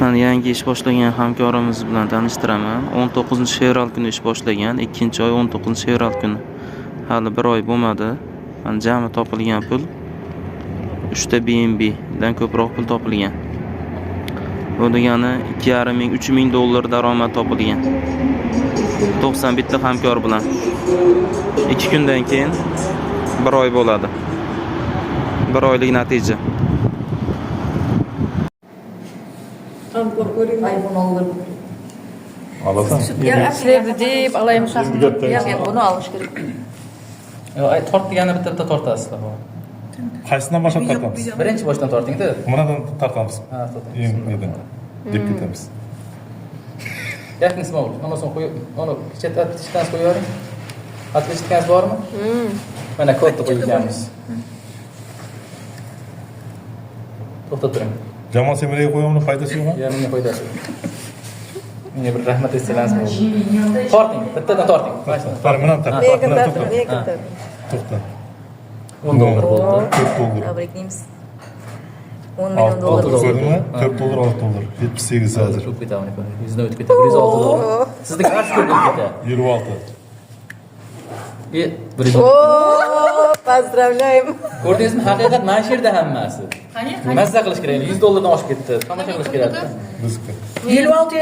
Men yangi ish boshlagan hamkorimiz bilan tanishtiraman. 19-fevral kuni ish boshlagan, 2-oy 19-fevral kuni. Hali 1 oy bo'lmadi. Men jami topilgan pul 3 ta BNB dan ko'proq pul topilgan. Bu degani 2,5 ming, 3 ming dollar daromad topilgan. 90 bitta hamkor bilan. 2 kundan keyin 1 oy bo'ladi. 1 oylik natija. iPhone alır. Alasan. Sevdi deyip alayım sakın. Yok bunu almış gerek. Tort degani bitta tortasizlar. Qaysidan boshlab tortamiz? Birinchi boshdan torting-da. Bunadan tortamiz. Ha, tortamiz. Eng nedan deb ketamiz. Yakın ismi olur. Ondan sonra koyup, onu çetten koyuyorum. Atletikans var mı? Mana kodda koyacağımız. To'xtab turing. Jamoat Semirayga qo'yamni foydasi yo'qmi? Ya menga foydasi yo'q. Menga bir rahmat aytsangiz bo'ladi. Torting, bittadan torting. Qara, mana taq. To'xta. 10 dollar bo'ldi. 4 dollar. Abriknimiz. 10 milyon dolar. Ko'rdingmi? 4 dollar, 6 dollar. 78 hozir. Çok ketaman. 100dan o'tib ketadi. 106 dollar. Sizniki qancha ko'p o'tib ketadi? 26. 106. Поздравляем. Ko'rdingizmi? Haqiqat mana shu yerda hammasi. Mazza qilish kerak. 100 dollardan oshib ketdi. Tomosha qilish kerak. Bizga. 56